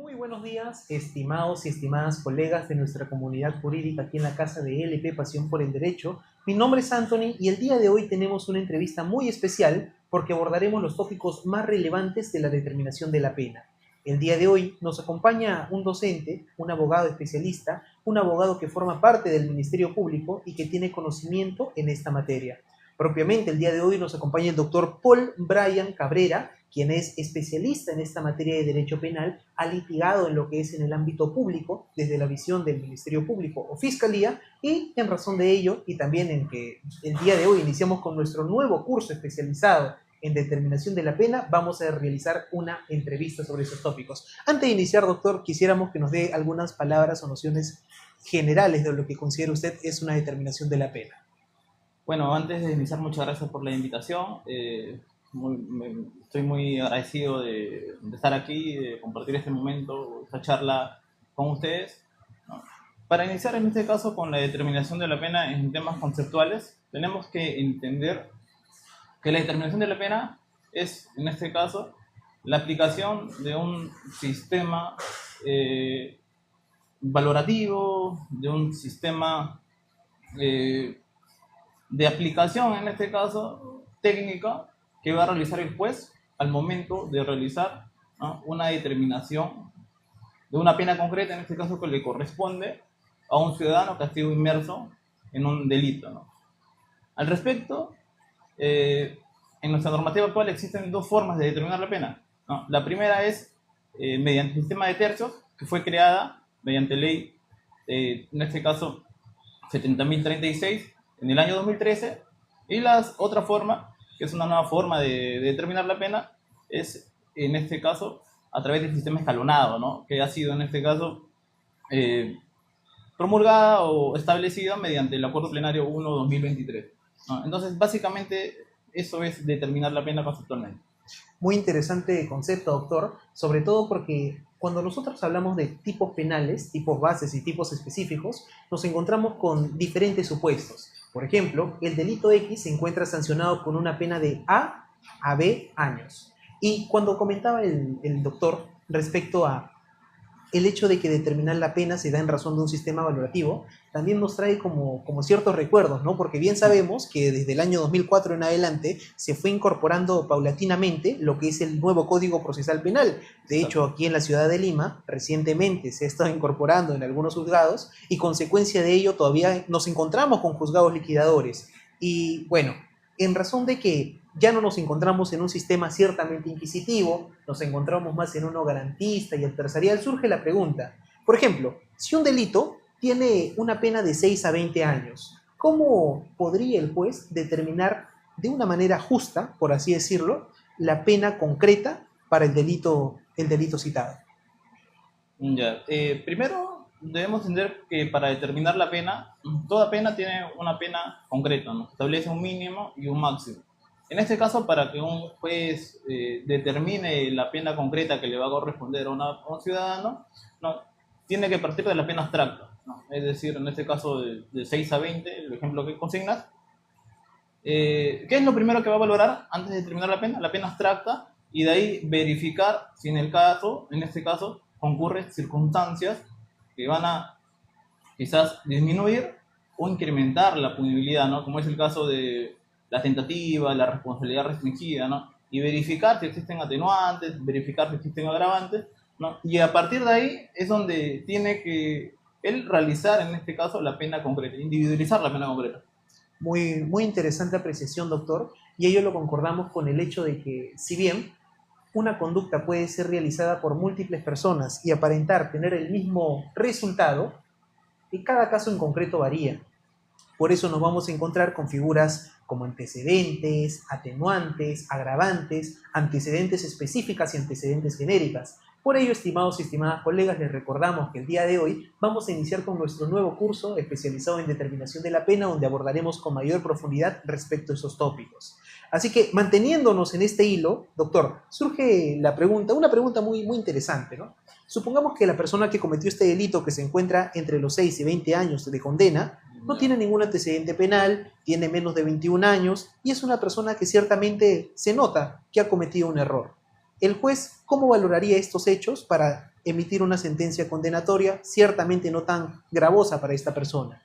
Muy buenos días, estimados y estimadas colegas de nuestra comunidad jurídica aquí en la Casa de LP Pasión por el Derecho. Mi nombre es Anthony y el día de hoy tenemos una entrevista muy especial porque abordaremos los tópicos más relevantes de la determinación de la pena. El día de hoy nos acompaña un docente, un abogado especialista, un abogado que forma parte del Ministerio Público y que tiene conocimiento en esta materia. Propiamente, el día de hoy nos acompaña el doctor Paul Brian Cabrera, quien es especialista en esta materia de derecho penal, ha litigado en lo que es en el ámbito público, desde la visión del Ministerio Público o Fiscalía, y en razón de ello, y también en que el día de hoy iniciamos con nuestro nuevo curso especializado en determinación de la pena, vamos a realizar una entrevista sobre esos tópicos. Antes de iniciar, doctor, quisiéramos que nos dé algunas palabras o nociones generales de lo que considera usted es una determinación de la pena. Bueno, antes de iniciar, muchas gracias por la invitación. Estoy muy agradecido de estar aquí, de compartir este momento, esta charla con ustedes, ¿no? Para iniciar en este caso con la determinación de la pena en temas conceptuales, tenemos que entender que la determinación de la pena es, en este caso, la aplicación de un sistema valorativo, de un sistema de aplicación, en este caso, técnica, que va a realizar el juez al momento de realizar, ¿no?, una determinación de una pena concreta, en este caso que le corresponde a un ciudadano que ha sido inmerso en un delito, ¿no? Al respecto, en nuestra normativa actual existen dos formas de determinar la pena, ¿no? La primera es mediante el sistema de tercios, que fue creada mediante ley, en este caso, 70.036, en el año 2013, y la otra forma, que es una nueva forma de determinar la pena, es en este caso a través del sistema escalonado, ¿no?, que ha sido en este caso promulgada o establecida mediante el Acuerdo Plenario 1/2023, ¿no? Entonces, básicamente, eso es determinar la pena conceptualmente. Muy interesante concepto, doctor, sobre todo porque cuando nosotros hablamos de tipos penales, tipos bases y tipos específicos, nos encontramos con diferentes supuestos. Por ejemplo, el delito X se encuentra sancionado con una pena de A B años. Y cuando comentaba el doctor respecto a el hecho de que determinar la pena se da en razón de un sistema valorativo, también nos trae como ciertos recuerdos, ¿no? Porque bien sabemos que desde el año 2004 en adelante se fue incorporando paulatinamente lo que es el nuevo Código Procesal Penal. De hecho, aquí en la ciudad de Lima, recientemente se ha estado incorporando en algunos juzgados y consecuencia de ello todavía nos encontramos con juzgados liquidadores. Y bueno, en razón de que ya no nos encontramos en un sistema ciertamente inquisitivo, nos encontramos más en uno garantista y adversarial, surge la pregunta, por ejemplo, si un delito tiene una pena de 6 a 20 años, ¿cómo podría el juez determinar de una manera justa, por así decirlo, la pena concreta para el delito citado? Ya. Primero debemos entender que para determinar la pena, toda pena tiene una pena concreta, ¿no? Establece un mínimo y un máximo. En este caso, para que un juez determine la pena concreta que le va a corresponder a un ciudadano, ¿no?, tiene que partir de la pena abstracta, ¿no? Es decir, en este caso de 6 a 20, el ejemplo que consignas. ¿Qué es lo primero que va a valorar antes de determinar la pena? La pena abstracta, y de ahí verificar si en este caso, concurren circunstancias que van a quizás disminuir o incrementar la punibilidad, ¿no? Como es el caso de la tentativa, la responsabilidad restringida, ¿no? Y verificar si existen atenuantes, verificar si existen agravantes, ¿no? Y a partir de ahí es donde tiene que él realizar, en este caso, la pena concreta, individualizar la pena concreta. Muy interesante apreciación, doctor, y ello lo concordamos con el hecho de que, si bien una conducta puede ser realizada por múltiples personas y aparentar tener el mismo resultado, y cada caso en concreto varía. Por eso nos vamos a encontrar con figuras como antecedentes, atenuantes, agravantes, antecedentes específicas y antecedentes genéricas. Por ello, estimados y estimadas colegas, les recordamos que el día de hoy vamos a iniciar con nuestro nuevo curso especializado en determinación de la pena, donde abordaremos con mayor profundidad respecto a esos tópicos. Así que, manteniéndonos en este hilo, doctor, surge la pregunta, una pregunta muy interesante, ¿no? Supongamos que la persona que cometió este delito, que se encuentra entre los 6 y 20 años de condena, no tiene ningún antecedente penal, tiene menos de 21 años y es una persona que ciertamente se nota que ha cometido un error. El juez, ¿cómo valoraría estos hechos para emitir una sentencia condenatoria ciertamente no tan gravosa para esta persona.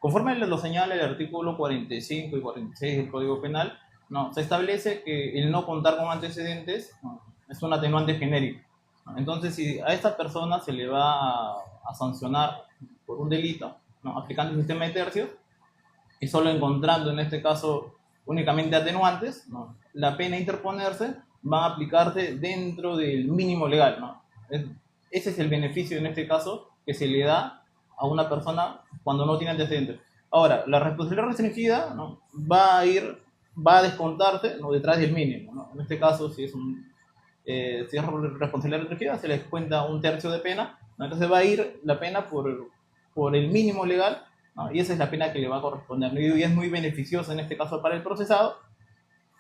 Conforme lo señala el artículo 45 y 46 del Código Penal, no, se establece que el no contar con antecedentes, no, es un atenuante genérico. ¿No? Entonces, si a esta persona se le va a sancionar por un delito, ¿no? aplicando el sistema de tercios, y solo encontrando en este caso únicamente atenuantes, ¿no? la pena a interponerse va a aplicarse dentro del mínimo legal. ¿No? Ese es el beneficio en este caso que se le da a una persona cuando no tiene antecedentes. Ahora, la responsabilidad restringida, ¿no? va a descontarse, ¿no? detrás del mínimo. ¿No? En este caso, si es responsabilidad restringida, se les cuenta un tercio de pena, ¿no? entonces va a ir la pena por el mínimo legal, ¿no? y esa es la pena que le va a corresponder. Y es muy beneficiosa en este caso para el procesado,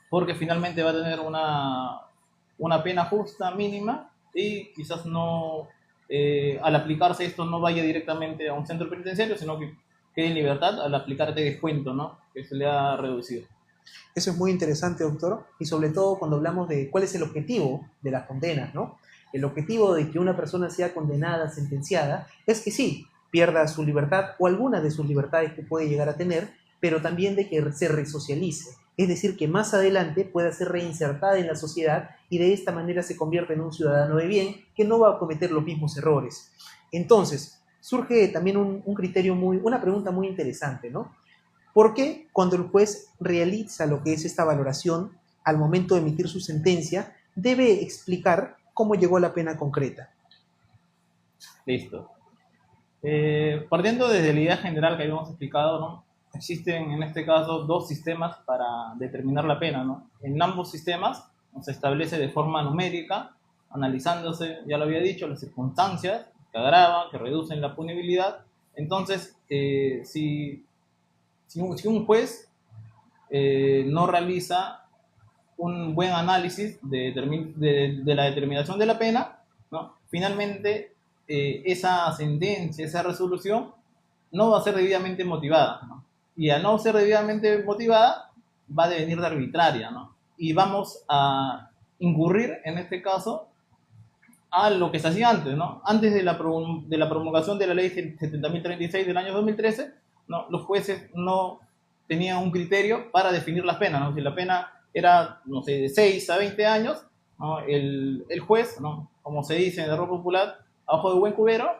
porque finalmente va a tener una pena justa, mínima, y quizás no, al aplicarse esto no vaya directamente a un centro penitenciario, sino que quede en libertad al aplicar este descuento, ¿no? que se le ha reducido. Eso es muy interesante, doctor, y sobre todo cuando hablamos de cuál es el objetivo de las condenas, ¿no? El objetivo de que una persona sea condenada, sentenciada, es que sí, pierda su libertad o algunas de sus libertades que puede llegar a tener, pero también de que se resocialice. Es decir, que más adelante pueda ser reinsertada en la sociedad y de esta manera se convierta en un ciudadano de bien que no va a cometer los mismos errores. Entonces, surge también una pregunta muy interesante, ¿no? ¿Por qué cuando el juez realiza lo que es esta valoración al momento de emitir su sentencia, debe explicar cómo llegó a la pena concreta? Listo. Partiendo desde la idea general que habíamos explicado, ¿no? existen en este caso dos sistemas para determinar la pena. ¿no? En ambos sistemas se establece de forma numérica, analizándose, ya lo había dicho, las circunstancias que agravan, que reducen la punibilidad. Entonces, si un juez no realiza un buen análisis de la determinación de la pena, ¿no? finalmente esa sentencia, esa resolución no va a ser debidamente motivada, ¿no? y al no ser debidamente motivada va a devenir de arbitraria, ¿no? y vamos a incurrir en este caso a lo que se hacía antes, ¿no? Antes de la promulgación de la ley 70.036 del año 2013, ¿no? los jueces no tenían un criterio para definir las penas, ¿no? Si la pena era, no sé, de 6 a 20 años, ¿no? el juez, ¿no? como se dice en el rol popular, a ojo de buen cubero,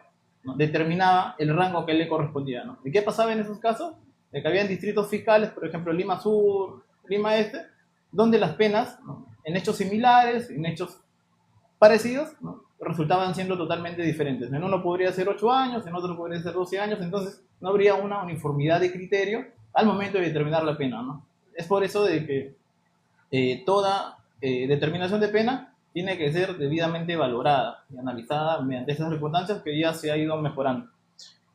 ¿no? determinaba el rango que le correspondía, ¿no? ¿Y qué pasaba en esos casos? De que habían distritos fiscales, por ejemplo, Lima Sur, Lima Este, donde las penas, ¿no? en hechos similares, en hechos parecidos, ¿no? resultaban siendo totalmente diferentes. En uno podría ser 8 años, en otro podría ser 12 años, entonces no habría una uniformidad de criterio al momento de determinar la pena. ¿no? Es por eso de que toda determinación de pena tiene que ser debidamente valorada y analizada mediante esas circunstancias que ya se ha ido mejorando.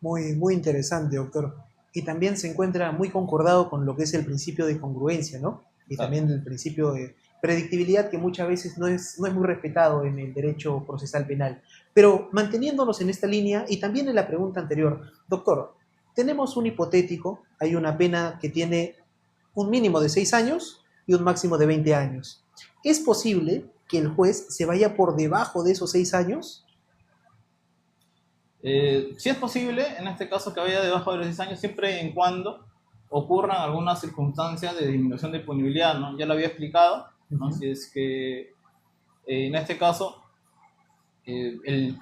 Muy, muy interesante, doctor. Y también se encuentra muy concordado con lo que es el principio de congruencia, ¿no? Y también el principio de predictibilidad que muchas veces no es muy respetado en el derecho procesal penal. Pero manteniéndonos en esta línea y también en la pregunta anterior, doctor, tenemos un hipotético, hay una pena que tiene un mínimo de 6 años y un máximo de 20 años. ¿Es posible que el juez se vaya por debajo de esos 6 años? Sí es posible, en este caso, que vaya debajo de los 6 años, siempre y cuando ocurran algunas circunstancias de disminución de punibilidad, ¿no? Ya lo había explicado, ¿no? Si es que en este caso el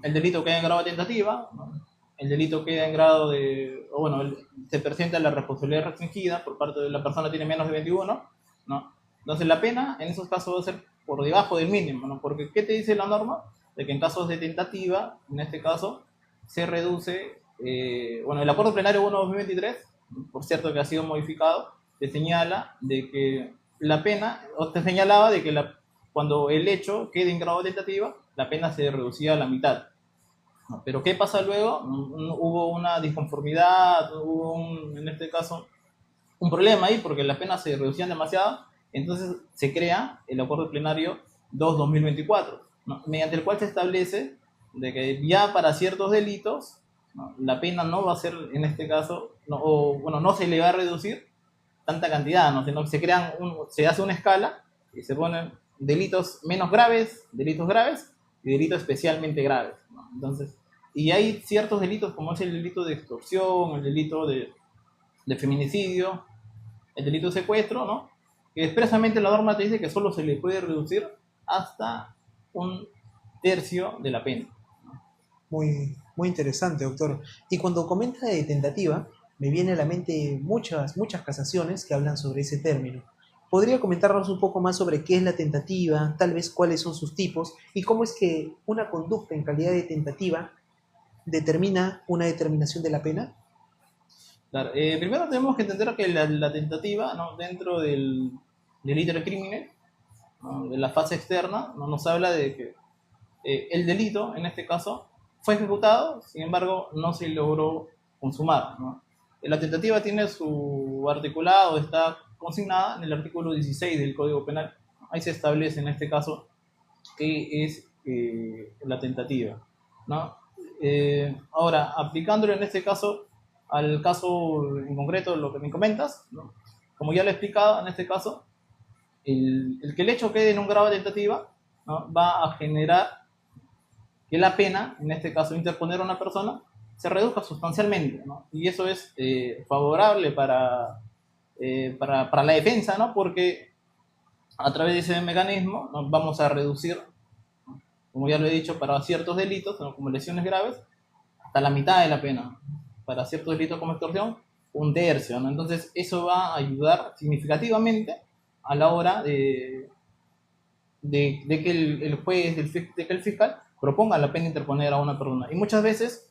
delito queda en grado de tentativa, ¿no? El delito queda en grado de, o bueno, se presenta la responsabilidad restringida por parte de la persona que tiene menos de 21, ¿no? Entonces la pena en esos casos va a ser por debajo del mínimo, ¿no? Porque ¿qué te dice la norma? De que en casos de tentativa, en este caso, se reduce, bueno, el Acuerdo Plenario 1/2023, por cierto que ha sido modificado, te señala de que la pena, o te señalaba de que cuando el hecho quede en grado de tentativa, la pena se reducía a la mitad. Pero ¿qué pasa luego? Hubo una disconformidad, en este caso, un problema ahí, porque las penas se reducían demasiado, entonces se crea el Acuerdo Plenario 2/2024, ¿no? mediante el cual se establece de que ya para ciertos delitos, ¿no? la pena no va a ser, en este caso, no se le va a reducir tanta cantidad, ¿no? sino que se hace una escala y se ponen delitos menos graves, delitos graves, y delitos especialmente graves, ¿no? Entonces, y hay ciertos delitos como es el delito de extorsión, el delito de feminicidio, el delito de secuestro, ¿no? Que expresamente la norma te dice que solo se le puede reducir hasta un tercio de la pena. Muy interesante, doctor. Y cuando comenta de tentativa, me viene a la mente muchas casaciones que hablan sobre ese término. ¿Podría comentarnos un poco más sobre qué es la tentativa, tal vez cuáles son sus tipos y cómo es que una conducta en calidad de tentativa determina una determinación de la pena? Claro, primero tenemos que entender que la tentativa, ¿no? Dentro del delito del crimen, ¿no? De la fase externa, ¿no? Nos habla de que el delito, en este caso, fue ejecutado, sin embargo, no se logró consumar, ¿no? La tentativa tiene su articulado, está consignada en el artículo 16 del Código Penal. Ahí se establece, en este caso, qué es la tentativa, ¿no? Ahora, aplicándolo en este caso al caso en concreto, lo que me comentas, ¿no? Como ya lo he explicado, en este caso, el que el hecho quede en un grado de tentativa, ¿no? Va a generar que la pena, en este caso interponer a una persona, se reduzca sustancialmente, ¿no? Y eso es favorable para la defensa, ¿no? Porque a través de ese mecanismo, ¿no? Vamos a reducir, ¿no? Como ya lo he dicho, para ciertos delitos, ¿no? Como lesiones graves, hasta la mitad de la pena. Para ciertos delitos como extorsión, un tercio, ¿no? Entonces eso va a ayudar significativamente a la hora de que el juez, de que el fiscal proponga la pena interponer a una persona. Y muchas veces,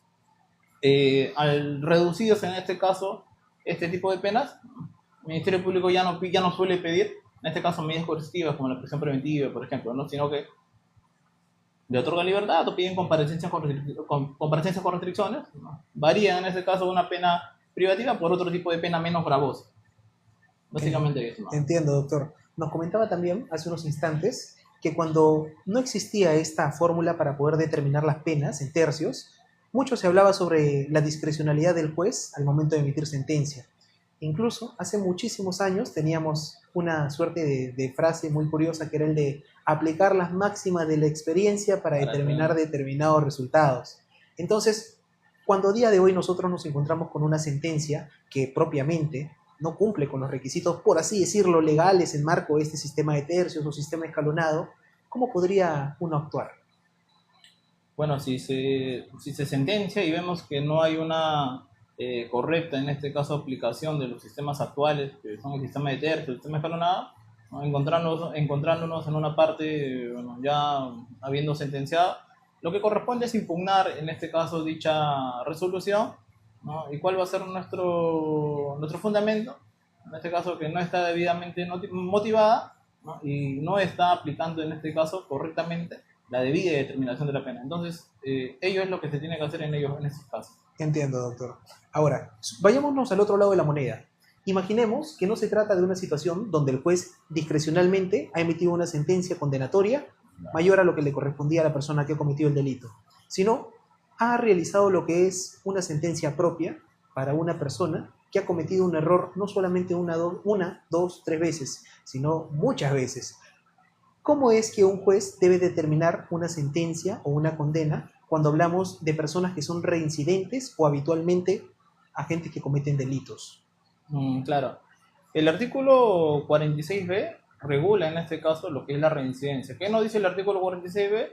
al reducirse en este caso este tipo de penas, el Ministerio Público ya no suele pedir, en este caso, medidas coercitivas como la prisión preventiva, por ejemplo, ¿no? Sino que le otorgan libertad o piden comparecencias con restricciones, ¿no? Varían en este caso una pena privativa por otro tipo de pena menos gravosa. Básicamente eso, ¿no? Entiendo, doctor. Nos comentaba también hace unos instantes que cuando no existía esta fórmula para poder determinar las penas en tercios, mucho se hablaba sobre la discrecionalidad del juez al momento de emitir sentencia. Incluso hace muchísimos años teníamos una suerte de frase muy curiosa que era el de aplicar las máximas de la experiencia para determinar determinados resultados. Entonces, cuando a día de hoy nosotros nos encontramos con una sentencia que propiamente no cumple con los requisitos, por así decirlo, legales en marco de este sistema de tercios o sistema escalonado, ¿cómo podría uno actuar? Bueno, si se sentencia y vemos que no hay una correcta, en este caso, aplicación de los sistemas actuales, que son el sistema de tercio, el sistema escalonado, ¿no? Encontrándonos en una parte, bueno, ya habiendo sentenciado, lo que corresponde es impugnar, en este caso, dicha resolución, ¿no? ¿Y cuál va a ser nuestro fundamento? En este caso, que no está debidamente motivada, ¿no? Y no está aplicando, en este caso, correctamente la debida determinación de la pena. Entonces, ello es lo que se tiene que hacer en esos casos. Entiendo, doctor. Ahora, vayámonos al otro lado de la moneda. Imaginemos que no se trata de una situación donde el juez discrecionalmente ha emitido una sentencia condenatoria mayor a lo que le correspondía a la persona que ha cometido el delito, sino ha realizado lo que es una sentencia propia para una persona que ha cometido un error no solamente una, dos, tres veces, sino muchas veces. ¿Cómo es que un juez debe determinar una sentencia o una condena cuando hablamos de personas que son reincidentes o habitualmente agentes que cometen delitos? Claro. El artículo 46b regula en este caso lo que es la reincidencia. ¿Qué nos dice el artículo 46b?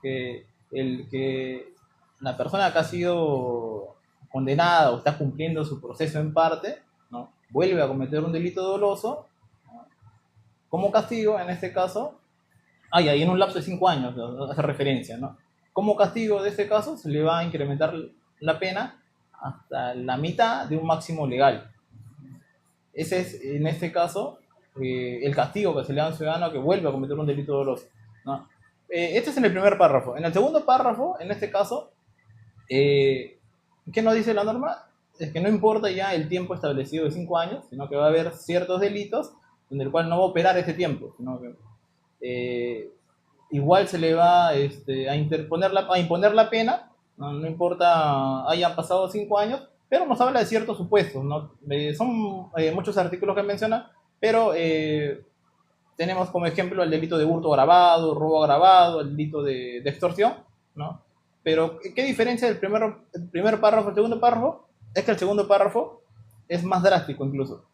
Que la persona que ha sido condenada o está cumpliendo su proceso en parte, ¿no? Vuelve a cometer un delito doloso, ¿no? Como castigo, en este caso, y ahí en un lapso de 5 años, ¿no? Hace referencia, ¿no? Como castigo de este caso se le va a incrementar la pena hasta la mitad de un máximo legal. Ese es, en este caso, el castigo que se le da a un ciudadano que vuelve a cometer un delito doloso, ¿no? Este es en el primer párrafo. En el segundo párrafo, en este caso, ¿qué nos dice la norma? Es que no importa ya el tiempo establecido de 5 años, sino que va a haber ciertos delitos en el cual no va a operar ese tiempo, sino que igual se le va a imponer la pena, no importa hayan pasado 5 años, pero nos habla de ciertos supuestos, ¿no? Son muchos artículos que menciona, pero tenemos como ejemplo el delito de hurto agravado, robo agravado, el delito de extorsión, ¿no? Pero, ¿qué diferencia del el primer párrafo al segundo párrafo? Es que el segundo párrafo es más drástico incluso.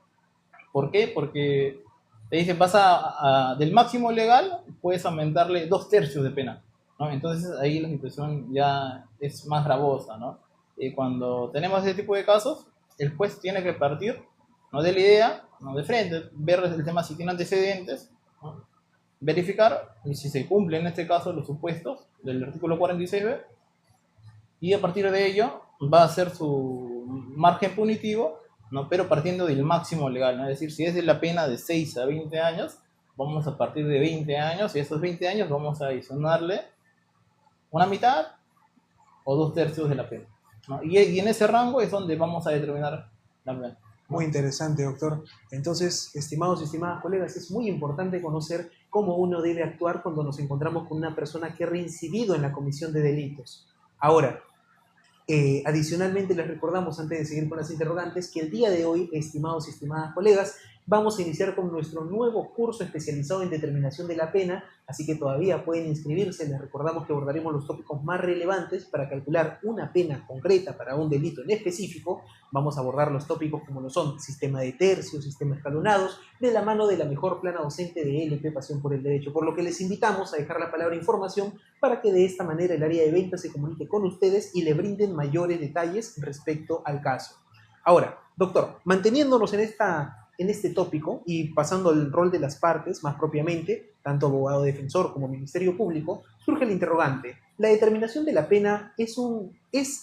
¿Por qué? Porque te dice, del máximo legal, puedes aumentarle 2/3 de pena, ¿no? Entonces ahí la situación ya es más gravosa, ¿no? Y cuando tenemos ese tipo de casos, el juez tiene que partir, no de la idea, no de frente, ver el tema si tiene antecedentes, ¿no? Verificar si se cumplen en este caso los supuestos del artículo 46b, y a partir de ello va a ser su margen punitivo, ¿no? Pero partiendo del máximo legal, ¿no? Es decir, si es de la pena de 6 a 20 años, vamos a partir de 20 años, y esos 20 años vamos a adicionarle una mitad o 2/3 de la pena, ¿no? Y en ese rango es donde vamos a determinar la pena, ¿no? Muy interesante, doctor. Entonces, estimados y estimadas colegas, es muy importante conocer cómo uno debe actuar cuando nos encontramos con una persona que ha reincidido en la comisión de delitos. Ahora, adicionalmente les recordamos, antes de seguir con las interrogantes, que el día de hoy, estimados y estimadas colegas, vamos a iniciar con nuestro nuevo curso especializado en determinación de la pena, así que todavía pueden inscribirse. Les recordamos que abordaremos los tópicos más relevantes para calcular una pena concreta para un delito en específico. Vamos a abordar los tópicos como lo son sistema de tercios, sistema escalonados, de la mano de la mejor plana docente de LP Pasión por el Derecho, por lo que les invitamos a dejar la palabra información para que de esta manera el área de ventas se comunique con ustedes y le brinden mayores detalles respecto al caso. Ahora, doctor, manteniéndonos en este tópico y pasando al rol de las partes más propiamente, tanto abogado defensor como Ministerio Público, surge el interrogante: ¿la determinación de la pena es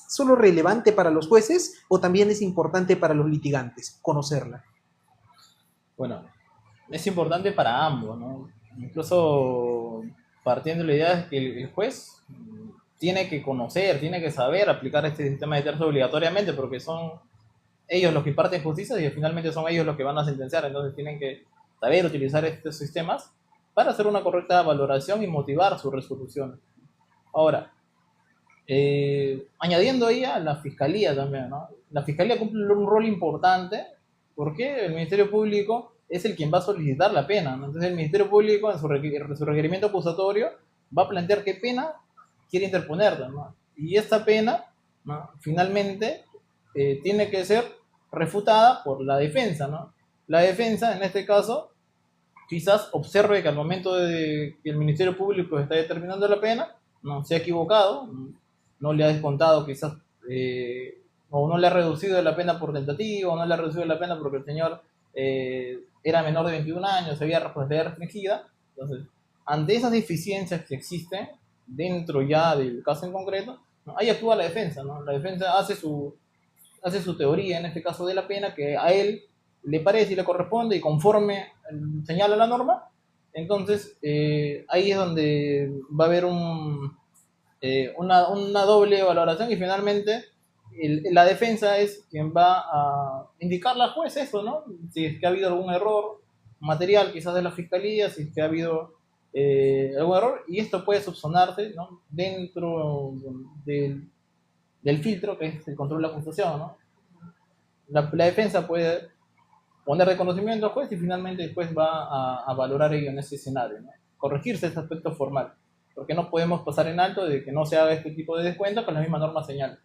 solo relevante para los jueces o también es importante para los litigantes conocerla? Bueno, es importante para ambos, ¿no? Incluso partiendo de la idea de que el juez tiene que conocer, tiene que saber aplicar este sistema de tercio obligatoriamente, porque son ellos los que imparten justicia y finalmente son ellos los que van a sentenciar. Entonces tienen que saber utilizar estos sistemas para hacer una correcta valoración y motivar su resolución. Ahora, añadiendo ahí a la fiscalía también, ¿no? La fiscalía cumple un rol importante porque el Ministerio Público es el quien va a solicitar la pena, ¿no? Entonces el Ministerio Público en su requerimiento acusatorio va a plantear qué pena quiere interponer, ¿no? Y esta pena, ¿no?, finalmente tiene que ser refutada por la defensa, ¿no? La defensa, en este caso, quizás observe que al momento de que el Ministerio Público está determinando la pena, no se ha equivocado, no le ha descontado quizás, o no le ha reducido la pena por tentativa, o no le ha reducido la pena porque el señor era menor de 21 años, se había responsabilidad restringida. Entonces, ante esas deficiencias que existen dentro ya del caso en concreto, ¿no?, ahí actúa la defensa, ¿no? La defensa hace su teoría, en este caso de la pena, que a él le parece y le corresponde y conforme señala la norma. Entonces ahí es donde va a haber una doble valoración y finalmente la defensa es quien va a indicarle al juez eso, ¿no? Si es que ha habido algún error material quizás de la fiscalía, si es que ha habido algún error, y esto puede subsanarse, ¿no?, dentro del filtro que es el control de la acusación, ¿no? La defensa puede poner de conocimiento al juez y finalmente el juez va a valorar ello en ese escenario, ¿no? Corregirse ese aspecto formal, porque no podemos pasar en alto de que no se haga este tipo de descuento con la misma norma señal.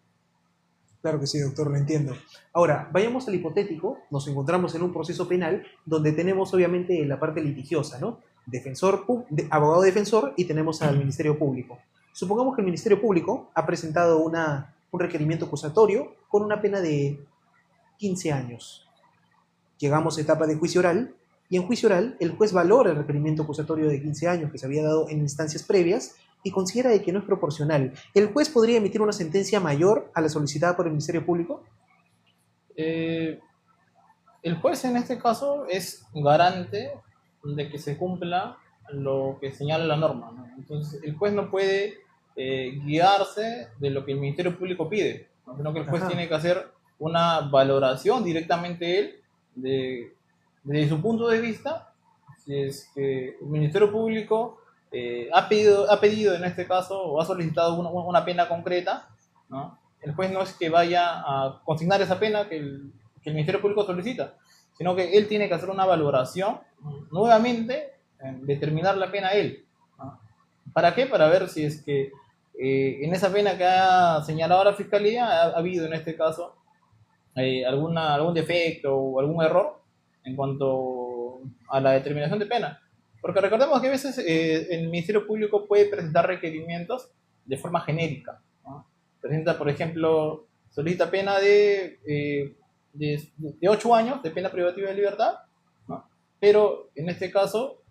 Claro que sí, doctor, lo entiendo. Ahora, vayamos al hipotético. Nos encontramos en un proceso penal donde tenemos obviamente la parte litigiosa, ¿no? Abogado defensor, y tenemos al Ministerio Público. Supongamos que el Ministerio Público ha presentado un requerimiento acusatorio con una pena de 15 años. Llegamos a etapa de juicio oral, y en juicio oral el juez valora el requerimiento acusatorio de 15 años que se había dado en instancias previas y considera de que no es proporcional. ¿El juez podría emitir una sentencia mayor a la solicitada por el Ministerio Público? El juez en este caso es garante de que se cumpla lo que señala la norma, ¿no? Entonces el juez no puede guiarse de lo que el Ministerio Público pide, ¿no?, sino que el juez tiene que hacer una valoración directamente él desde su punto de vista. Si es que el Ministerio Público ha pedido en este caso o ha solicitado una pena concreta, ¿no?, el juez no es que vaya a consignar esa pena que el Ministerio Público solicita, sino que él tiene que hacer una valoración nuevamente determinar la pena a él, ¿no? ¿Para qué? Para ver si es que en esa pena que ha señalado la Fiscalía ha habido en este caso algún defecto o algún error en cuanto a la determinación de pena. Porque recordemos que a veces el Ministerio Público puede presentar requerimientos de forma genérica, ¿no? Presenta, por ejemplo, solicita pena de 8 años de pena privativa de libertad, ¿no? Pero en este caso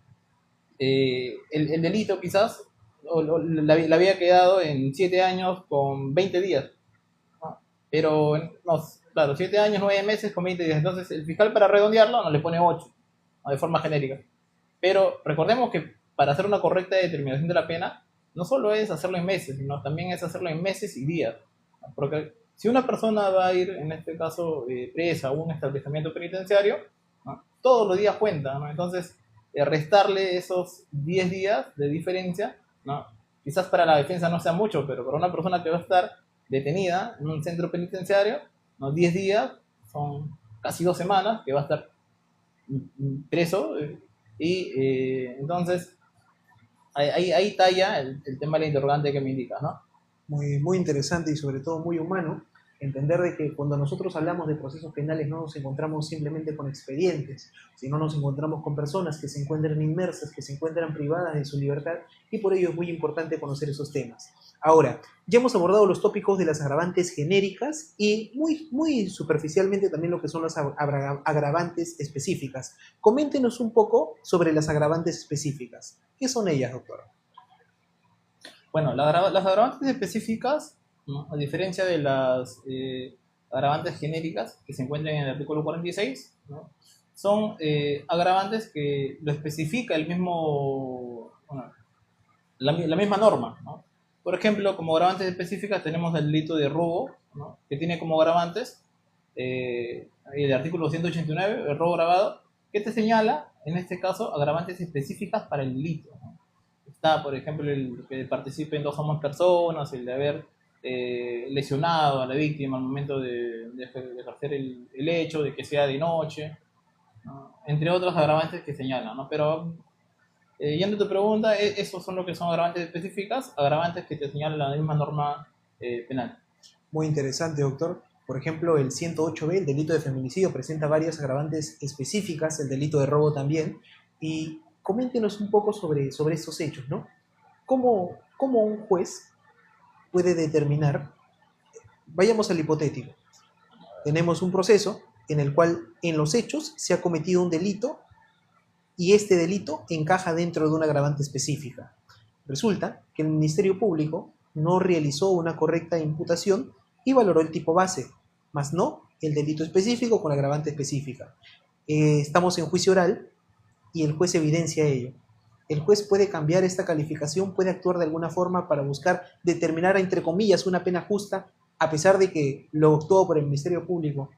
el delito quizás le había quedado en 7 años con 20 días, ¿no? Pero no, claro, 7 años, 9 meses con 20 días. Entonces el fiscal, para redondearlo, no le pone 8, ¿no? De forma genérica. Pero recordemos que para hacer una correcta determinación de la pena, no solo es hacerlo en meses, sino también es hacerlo en meses y días, ¿no? Porque si una persona va a ir, en este caso, presa a un establecimiento penitenciario, ¿no? Todos los días cuentan, ¿no? Entonces, restarle esos 10 días de diferencia, ¿no? Quizás para la defensa no sea mucho, pero para una persona que va a estar detenida en un centro penitenciario, ¿no? 10 días son casi 2 semanas que va a estar preso, y entonces ahí talla el tema de la interrogante que me indicas, ¿no? Muy, muy interesante y sobre todo muy humano entender de que cuando nosotros hablamos de procesos penales no nos encontramos simplemente con expedientes, sino nos encontramos con personas que se encuentran inmersas, que se encuentran privadas de su libertad, y por ello es muy importante conocer esos temas. Ahora, ya hemos abordado los tópicos de las agravantes genéricas y muy superficialmente también lo que son las agravantes específicas. Coméntenos un poco sobre las agravantes específicas. ¿Qué son ellas, doctor? Bueno, las agravantes específicas, ¿no? A diferencia de las agravantes genéricas que se encuentran en el artículo 46, ¿no? Son agravantes que lo especifica el mismo, bueno, la misma norma, ¿no? Por ejemplo, como agravantes específicas tenemos el delito de robo, ¿no? Que tiene como agravantes el artículo 189, el robo agravado, que te señala, en este caso, agravantes específicas para el delito, ¿no? Está, por ejemplo, el que participen dos o más personas, el de haber lesionado a la víctima al momento de ejercer el hecho, de que sea de noche, ¿no? Entre otros agravantes que señalan, ¿no? Pero yendo a tu pregunta, esos son lo que son agravantes específicas, agravantes que te señalan la misma norma penal. Muy interesante, doctor. Por ejemplo, el 108B, el delito de feminicidio, presenta varias agravantes específicas, el delito de robo también. Y coméntenos un poco sobre estos hechos, ¿no? ¿Cómo un juez puede determinar? Vayamos al hipotético. Tenemos un proceso en el cual en los hechos se ha cometido un delito y este delito encaja dentro de una agravante específica. Resulta que el Ministerio Público no realizó una correcta imputación y valoró el tipo base, más no el delito específico con la agravante específica. Estamos en juicio oral y el juez evidencia ello. El juez puede cambiar esta calificación, puede actuar de alguna forma para buscar determinar, entre comillas, una pena justa, a pesar de que lo obtuvo por el Ministerio Público.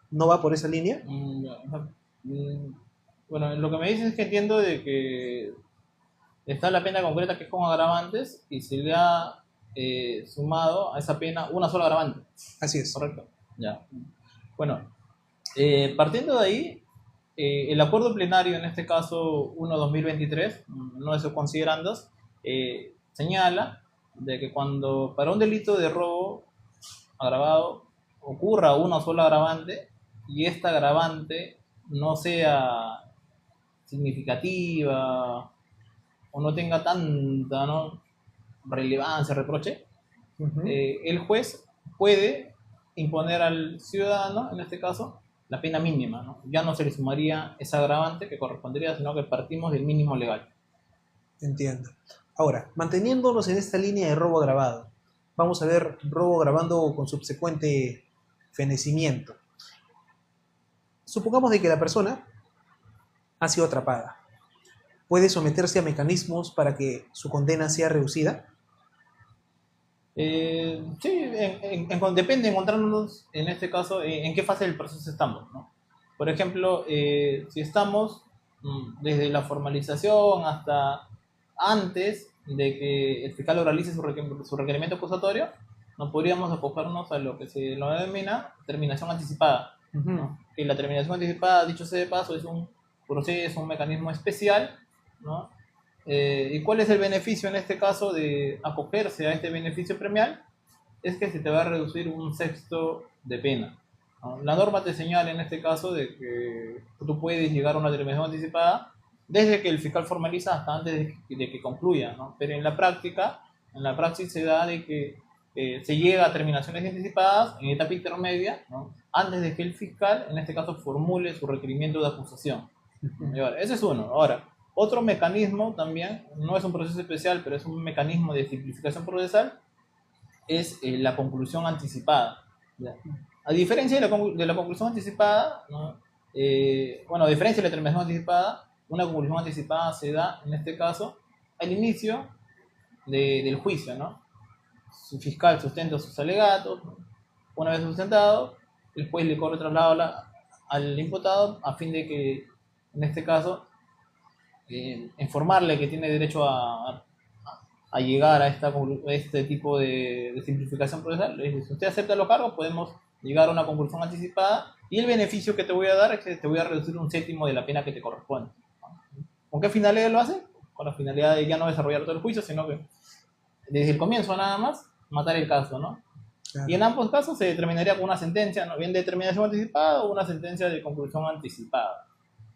¿No va por esa línea? Bueno, lo que me dices es que entiendo de que está la pena concreta que es con agravantes y se le ha sumado a esa pena una sola agravante. Así es. ¿Correcto? Ya. Bueno, partiendo de ahí, el acuerdo plenario, en este caso 1/2023, no de sus considerandos, señala de que cuando para un delito de robo agravado ocurra una sola agravante y esta agravante no sea significativa o no tenga tanta, ¿no?, relevancia, reproche, el juez puede imponer al ciudadano, en este caso, la pena mínima, ¿no? Ya no se le sumaría esa agravante que correspondería, sino que partimos del mínimo legal. Entiendo. Ahora, manteniéndonos en esta línea de robo agravado, vamos a ver robo agravando con subsecuente fenecimiento. Supongamos de que la persona ha sido atrapada. ¿Puede someterse a mecanismos para que su condena sea reducida? Sí, depende, encontrándonos en este caso en qué fase del proceso estamos, ¿no? Por ejemplo, si estamos desde la formalización hasta antes de que el fiscal realice su requerimiento acusatorio, no podríamos acogernos a lo que se lo denomina terminación anticipada, ¿no? Que la terminación anticipada, dicho sea de paso, es un proceso, un mecanismo especial ¿no? ¿Y cuál es el beneficio en este caso de acogerse a este beneficio premial? Es que se te va a reducir un sexto de pena, ¿no? La norma te señala en este caso de que tú puedes llegar a una determinación anticipada desde que el fiscal formaliza hasta antes de que concluya, ¿no? Pero en la práctica, en la praxis se da de que se llega a terminaciones anticipadas en etapa intermedia, ¿no? Antes de que el fiscal, en este caso, formule su requerimiento de acusación. Y ahora, ese es uno. Ahora, otro mecanismo también, no es un proceso especial, pero es un mecanismo de simplificación procesal, es la conclusión anticipada. ¿Ya? A diferencia de la conclusión anticipada, ¿no? Bueno, a diferencia de la terminación anticipada, una conclusión anticipada se da, en este caso, al inicio del juicio, ¿no? Su fiscal sustenta sus alegatos, ¿no? Una vez sustentado, el juez le corre traslado al imputado a fin de que, en este caso, informarle que tiene derecho a llegar a este tipo de simplificación procesal. Si usted acepta los cargos, podemos llegar a una conclusión anticipada y el beneficio que te voy a dar es que te voy a reducir un séptimo de la pena que te corresponde. ¿Con qué finalidad lo hace? Con la finalidad de ya no desarrollar todo el juicio, sino que desde el comienzo nada más matar el caso, ¿no? Claro. Y en ambos casos se determinaría con una sentencia, ¿no? Bien de determinación anticipada o una sentencia de conclusión anticipada.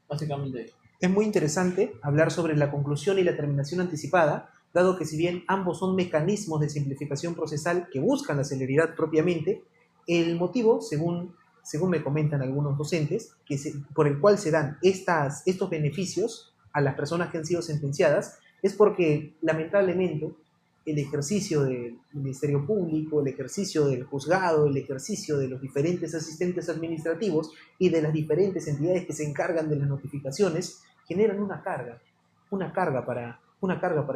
Básicamente. Es muy interesante hablar sobre la conclusión y la terminación anticipada, dado que si bien ambos son mecanismos de simplificación procesal que buscan la celeridad propiamente, el motivo, según me comentan algunos docentes, por el cual se dan estos beneficios a las personas que han sido sentenciadas, es porque lamentablemente el ejercicio del Ministerio Público, el ejercicio del juzgado, el ejercicio de los diferentes asistentes administrativos y de las diferentes entidades que se encargan de las notificaciones generan una carga para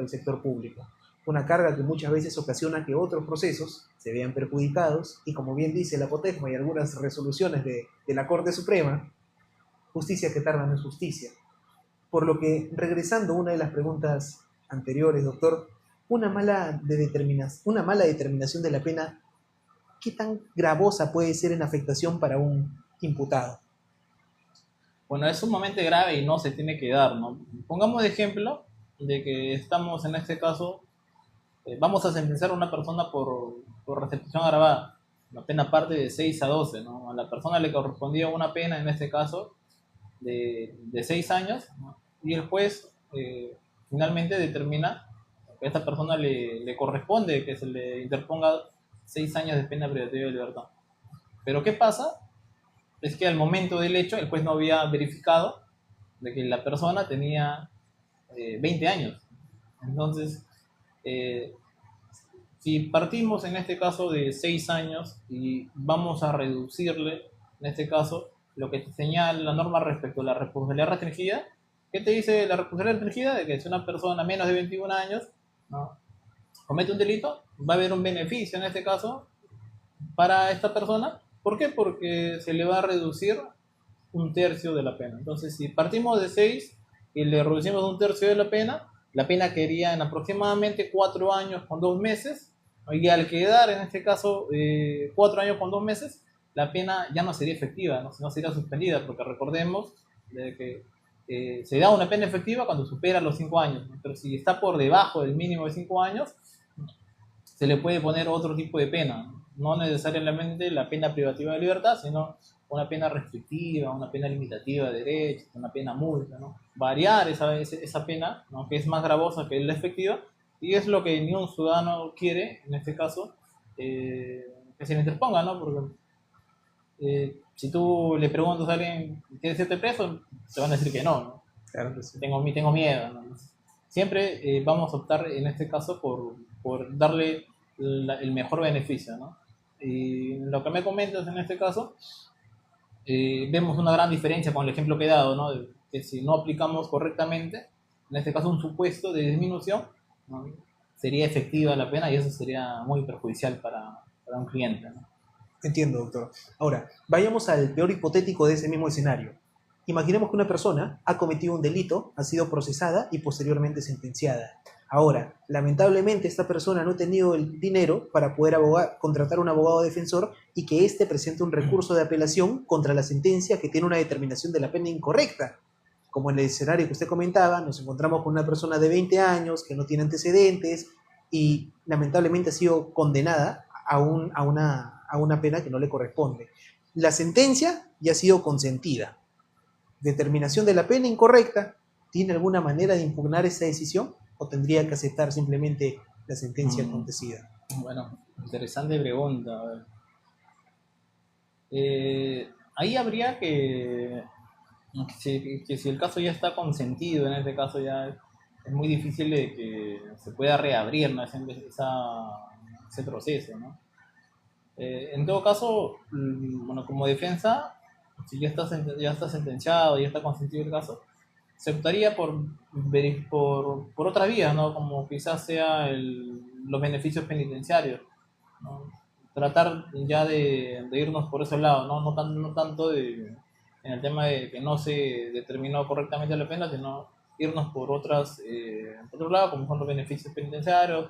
el sector público, una carga que muchas veces ocasiona que otros procesos se vean perjudicados y, como bien dice la Potesma y algunas resoluciones de la Corte Suprema, justicia que tarda no es justicia. Por lo que, regresando a una de las preguntas anteriores, doctor, una mala determinación de la pena, ¿qué tan gravosa puede ser en afectación para un imputado? Bueno, es sumamente grave y no se tiene que dar, ¿no? Pongamos de ejemplo de que estamos en este caso, vamos a sentenciar a una persona por recepción agravada, una pena parte de 6 a 12, ¿no? A la persona le correspondía una pena, en este caso, de 6 años, ¿no? Y el juez finalmente determina que a esta persona le corresponde que se le interponga 6 años de pena privativa de libertad. Pero ¿qué pasa? Es que al momento del hecho el juez no había verificado de que la persona tenía 20 años. Entonces, si partimos en este caso de 6 años y vamos a reducirle, en este caso, lo que te señala la norma respecto a la responsabilidad restringida, ¿qué te dice la responsabilidad restringida? De que si una persona menos de 21 años, ¿no?, comete un delito, va a haber un beneficio en este caso para esta persona. ¿Por qué? Porque se le va a reducir un tercio de la pena. Entonces, si partimos de 6 y le reducimos un tercio de la pena quedaría en aproximadamente 4 años con 2 meses, y al quedar en este caso 4 años con 2 meses, la pena ya no sería efectiva, ¿no?, sino sería suspendida, porque recordemos de que se da una pena efectiva cuando supera los 5 años, ¿no? Pero si está por debajo del mínimo de 5 años, se le puede poner otro tipo de pena, no necesariamente la pena privativa de libertad, sino una pena restrictiva, una pena limitativa de derechos, una pena multa, ¿no? Variar esa pena, ¿no?, que es más gravosa que la efectiva, y es lo que ni un ciudadano quiere, en este caso, que se le interponga, ¿no? Porque si tú le preguntas a alguien, ¿quieres irte preso?, te van a decir que no, ¿no? Claro que sí. Tengo miedo, ¿no? Siempre vamos a optar en este caso por darle el mejor beneficio, ¿no? Y lo que me comentas en este caso, vemos una gran diferencia con el ejemplo que he dado, ¿no? De que si no aplicamos correctamente, en este caso un supuesto de disminución, ¿no?, sería efectiva la pena y eso sería muy perjudicial para un cliente, ¿no? Entiendo, doctor. Ahora, vayamos al peor hipotético de ese mismo escenario. Imaginemos que una persona ha cometido un delito, ha sido procesada y posteriormente sentenciada. Ahora, lamentablemente esta persona no ha tenido el dinero para poder contratar un abogado defensor y que éste presente un recurso de apelación contra la sentencia que tiene una determinación de la pena incorrecta. como en el escenario que usted comentaba, nos encontramos con una persona de 20 años que no tiene antecedentes y lamentablemente ha sido condenada a una pena que no le corresponde. La sentencia ya ha sido consentida. Determinación de la pena incorrecta. ¿Tiene alguna manera de impugnar esa decisión o tendría que aceptar simplemente la sentencia acontecida? Bueno, interesante pregunta. A ver. Ahí habría que si el caso ya está consentido, en este caso ya es muy difícil de que se pueda reabrir, ¿no? Ese proceso, ¿no? En todo caso, bueno, como defensa, si ya está sentenciado, ya está consentido el caso, se optaría por otra vía, ¿no? Como quizás sea los beneficios penitenciarios, ¿no? Tratar ya de irnos por ese lado, ¿no? No tanto en el tema de que no se determinó correctamente la pena, sino irnos por otro lado, como son los beneficios penitenciarios,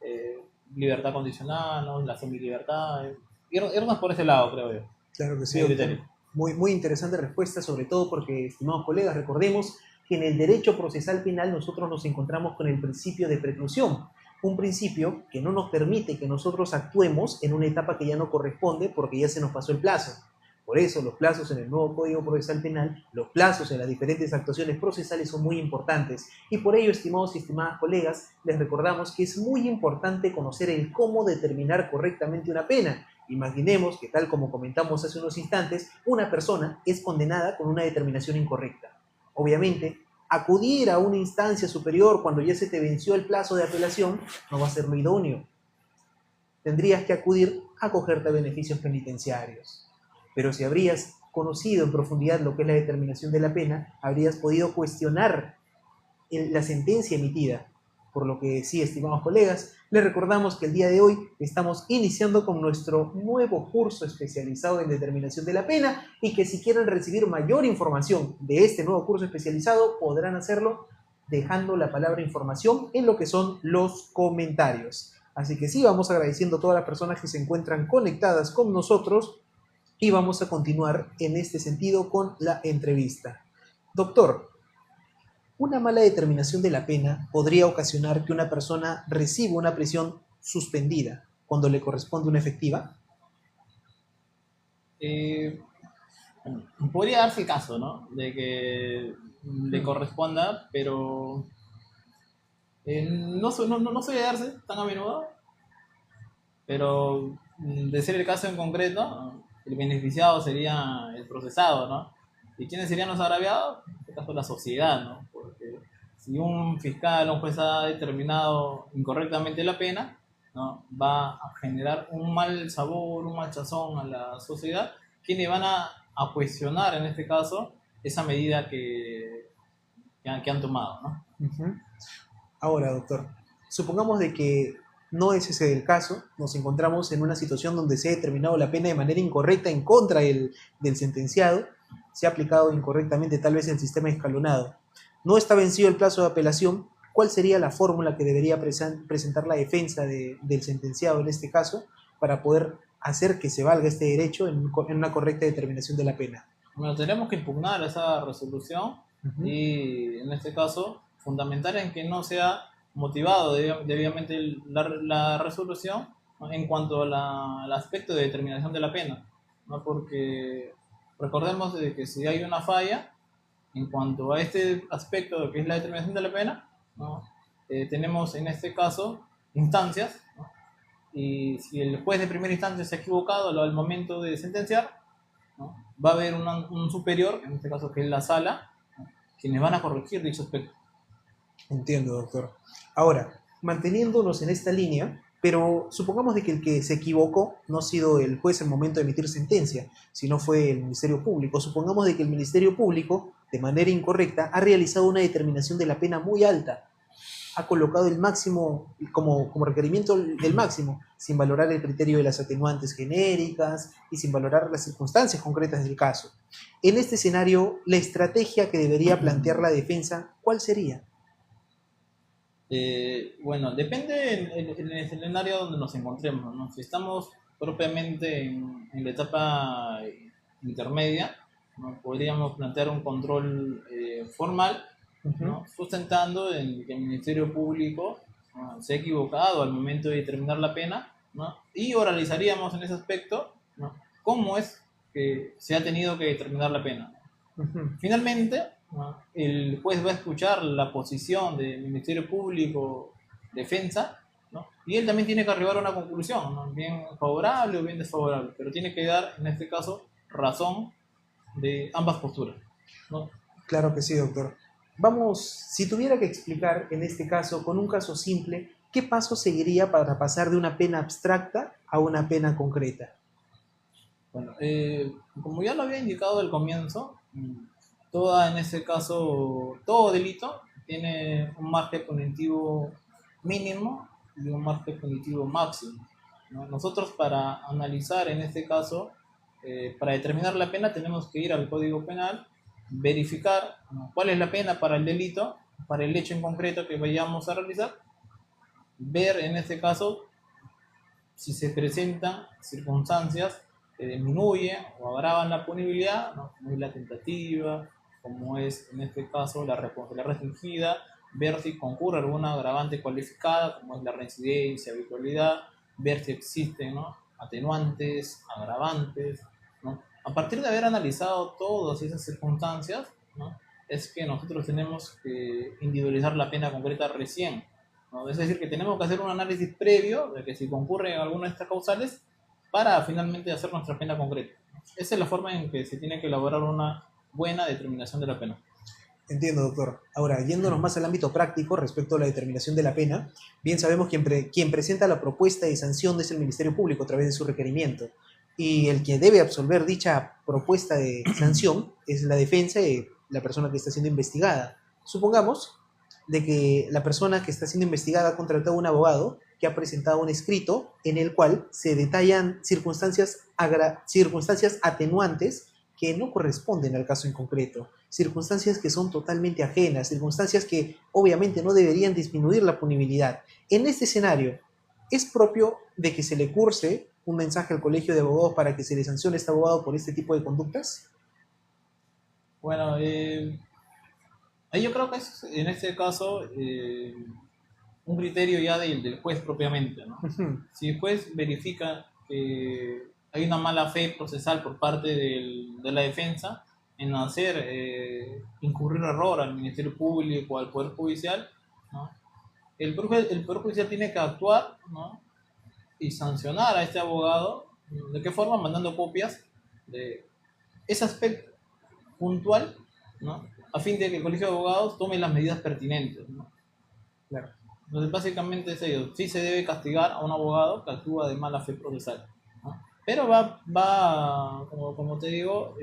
eh, libertad condicional, ¿no? La semilibertad, irnos por ese lado, creo yo. Claro que sí, Mi doctor. criterio. Muy interesante respuesta, sobre todo porque, estimados colegas, recordemos que en el derecho procesal penal nosotros nos encontramos con el principio de preclusión, un principio que no nos permite que nosotros actuemos en una etapa que ya no corresponde porque ya se nos pasó el plazo. Por eso los plazos en el nuevo Código Procesal Penal, los plazos en las diferentes actuaciones procesales son muy importantes. Y por ello, estimados y estimadas colegas, les recordamos que es muy importante conocer el cómo determinar correctamente una pena. Imaginemos que, tal como comentamos hace unos instantes, una persona es condenada con una determinación incorrecta. Obviamente, acudir a una instancia superior cuando ya se te venció el plazo de apelación no va a ser lo idóneo. Tendrías que acudir a acogerte a beneficios penitenciarios. Pero si habrías conocido en profundidad lo que es la determinación de la pena, habrías podido cuestionar la sentencia emitida. Por lo que sí, estimados colegas, les recordamos que el día de hoy estamos iniciando con nuestro nuevo curso especializado en determinación de la pena y que si quieren recibir mayor información de este nuevo curso especializado podrán hacerlo dejando la palabra información en lo que son los comentarios. Así que sí, vamos agradeciendo a todas las personas que se encuentran conectadas con nosotros y vamos a continuar en este sentido con la entrevista. Doctor, una mala determinación de la pena podría ocasionar que una persona reciba una prisión suspendida cuando le corresponde una efectiva. Eh, Podría darse el caso, ¿no? De que le corresponda, pero no suele darse tan a menudo, pero de ser el caso en concreto, el beneficiado sería el procesado, ¿no? ¿Y quiénes serían los agraviados? En este caso la sociedad, ¿no? Porque si un fiscal o un juez ha determinado incorrectamente la pena, ¿no? Va a generar un mal sabor, un mal sazón a la sociedad, quienes van a cuestionar en este caso esa medida que han tomado, ¿no? Uh-huh. Ahora, doctor, supongamos de que no es ese el caso, nos encontramos en una situación donde se ha determinado la pena de manera incorrecta en contra del sentenciado, se ha aplicado incorrectamente tal vez el sistema escalonado. No está vencido el plazo de apelación. ¿Cuál sería la fórmula que debería presentar la defensa del sentenciado en este caso para poder hacer que se valga este derecho en una correcta determinación de la pena? Bueno, tenemos que impugnar esa resolución Uh-huh. y en este caso fundamental en que no sea motivado debidamente la resolución, ¿no? En cuanto al aspecto de determinación de la pena, ¿no? Porque recordemos de que si hay una falla en cuanto a este aspecto que es la determinación de la pena, ¿no? Tenemos en este caso instancias, ¿no? Y si el juez de primera instancia se ha equivocado al momento de sentenciar, ¿no? Va a haber un superior, en este caso que es la sala, ¿no? Quienes van a corregir dicho aspecto. Entiendo, doctor. Ahora, manteniéndonos en esta línea, pero supongamos de que el que se equivocó no ha sido el juez en el momento de emitir sentencia, sino fue el Ministerio Público. Supongamos de que el Ministerio Público, de manera incorrecta, ha realizado una determinación de la pena muy alta, ha colocado el máximo como requerimiento del máximo, sin valorar el criterio de las atenuantes genéricas y sin valorar las circunstancias concretas del caso. En este escenario, la estrategia que debería plantear la defensa, ¿cuál sería? Bueno, depende en el escenario donde nos encontremos, ¿no? Si estamos propiamente en la etapa intermedia, ¿no? Podríamos plantear un control formal, ¿no? Sustentando en que el Ministerio Público, ¿no?, se ha equivocado al momento de determinar la pena, ¿no? Y oralizaríamos en ese aspecto, ¿no?, cómo es que se ha tenido que determinar la pena. Finalmente, ¿no?, el juez va a escuchar la posición del Ministerio Público, defensa, ¿no?, y él también tiene que arribar a una conclusión, ¿no?, bien favorable o bien desfavorable, pero tiene que dar, en este caso, razón de ambas posturas, ¿no? Claro que sí, doctor. Vamos, si tuviera que explicar en este caso, con un caso simple, ¿qué paso seguiría para pasar de una pena abstracta a una pena concreta? Bueno, como ya lo había indicado al comienzo, en este caso, todo delito tiene un margen punitivo mínimo y un margen punitivo máximo, ¿no? Nosotros, para analizar en este caso, para determinar la pena, tenemos que ir al Código Penal, verificar, ¿no?, cuál es la pena para el delito, para el hecho en concreto que vayamos a realizar, ver en este caso si se presentan circunstancias que disminuyen o agravan la punibilidad, ¿no?, como es la tentativa, como es en este caso la responsabilidad restringida, ver si concurre alguna agravante cualificada, como es la reincidencia, habitualidad, ver si existen, ¿no?, atenuantes, agravantes, ¿no? A partir de haber analizado todas esas circunstancias, ¿no?, es que nosotros tenemos que individualizar la pena concreta recién, ¿no? Es decir, que tenemos que hacer un análisis previo de que si concurre alguna de estas causales para finalmente hacer nuestra pena concreta. Esa es la forma en que se tiene que elaborar una buena determinación de la pena. Entiendo, doctor. Ahora, yéndonos más al ámbito práctico respecto a la determinación de la pena, bien sabemos quien presenta la propuesta de sanción es el Ministerio Público a través de su requerimiento. Y el que debe absolver dicha propuesta de sanción es la defensa de la persona que está siendo investigada. Supongamos de que la persona que está siendo investigada ha contratado a un abogado que ha presentado un escrito en el cual se detallan circunstancias atenuantes que no corresponden al caso en concreto, circunstancias que son totalmente ajenas, circunstancias que obviamente no deberían disminuir la punibilidad. En este escenario, ¿es propio de que se le curse un mensaje al colegio de abogados para que se le sancione a este abogado por este tipo de conductas? Bueno, yo creo que es en este caso un criterio ya del juez propiamente, ¿no? Si el juez verifica que hay una mala fe procesal por parte de la defensa en hacer incurrir error al Ministerio Público o al Poder Judicial, ¿no?, el Poder Judicial tiene que actuar, ¿no?, y sancionar a este abogado. ¿De qué forma? Mandando copias de ese aspecto puntual, ¿no?, a fin de que el Colegio de Abogados tome las medidas pertinentes, ¿no? Claro. Entonces, básicamente es ello. Sí se debe castigar a un abogado que actúa de mala fe procesal, ¿no? Pero como te digo,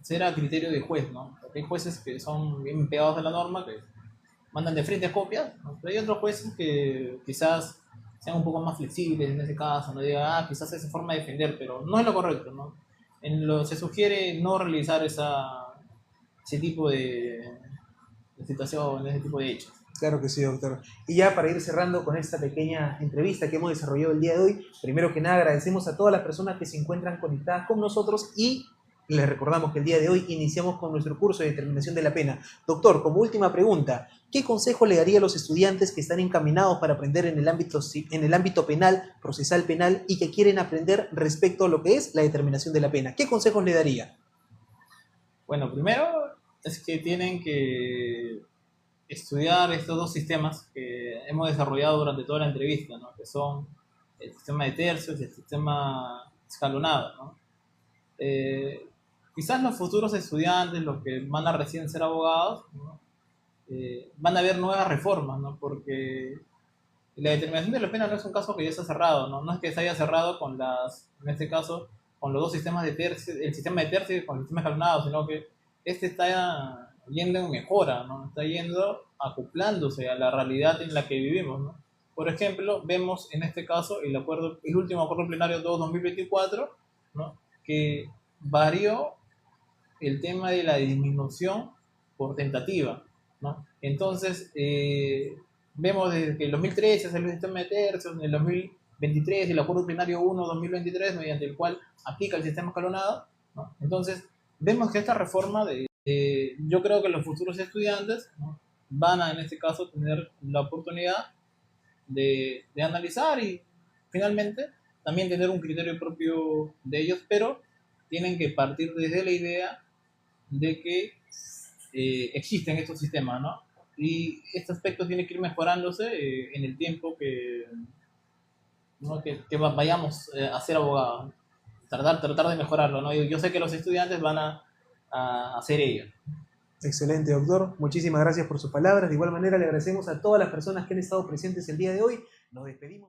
será a criterio de juez, ¿no? Porque hay jueces que son bien pegados a la norma, que mandan de frente copias, ¿no? Pero hay otros jueces que quizás sean un poco más flexibles en ese caso, no digan, quizás esa forma de defender, pero no es lo correcto, ¿no? Se sugiere no realizar ese tipo de situaciones, ese tipo de hechos. Claro que sí, doctor. Y ya para ir cerrando con esta pequeña entrevista que hemos desarrollado el día de hoy, primero que nada agradecemos a todas las personas que se encuentran conectadas con nosotros y les recordamos que el día de hoy iniciamos con nuestro curso de determinación de la pena. Doctor, como última pregunta, ¿qué consejo le daría a los estudiantes que están encaminados para aprender en el ámbito penal, procesal penal y que quieren aprender respecto a lo que es la determinación de la pena? ¿Qué consejos le daría? Bueno, primero es que tienen que estudiar estos dos sistemas que hemos desarrollado durante toda la entrevista, ¿no?, que son el sistema de tercios y el sistema escalonado, ¿no? Quizás los futuros estudiantes, los que van a recién ser abogados, ¿no?, van a ver nuevas reformas, ¿no?, porque la determinación de la pena no es un caso que ya está cerrado, ¿no? No es que se haya cerrado en este caso, con los dos sistemas de tercios, el sistema de tercios y con el sistema escalonado, sino que este está yendo en mejora, ¿no? Está yendo acoplándose a la realidad en la que vivimos, ¿no? Por ejemplo, vemos en este caso el último acuerdo plenario 2/2024, ¿no?, que varió el tema de la disminución por tentativa, ¿no? Entonces, vemos desde que el 2013 salió el sistema de tercios, en el 2023 el acuerdo plenario 1/2023, mediante el cual aplica el sistema escalonado, ¿no? Entonces, vemos que esta reforma, yo creo que los futuros estudiantes, ¿no?, van a, en este caso, tener la oportunidad de analizar y finalmente también tener un criterio propio de ellos, pero tienen que partir desde la idea de que existen estos sistemas, ¿no? Y este aspecto tiene que ir mejorándose en el tiempo ¿no?, que vayamos a ser abogados. Tratar de mejorarlo, ¿no? Yo sé que los estudiantes van a hacer ello. Excelente, doctor. Muchísimas gracias por sus palabras. De igual manera, le agradecemos a todas las personas que han estado presentes el día de hoy. Nos despedimos.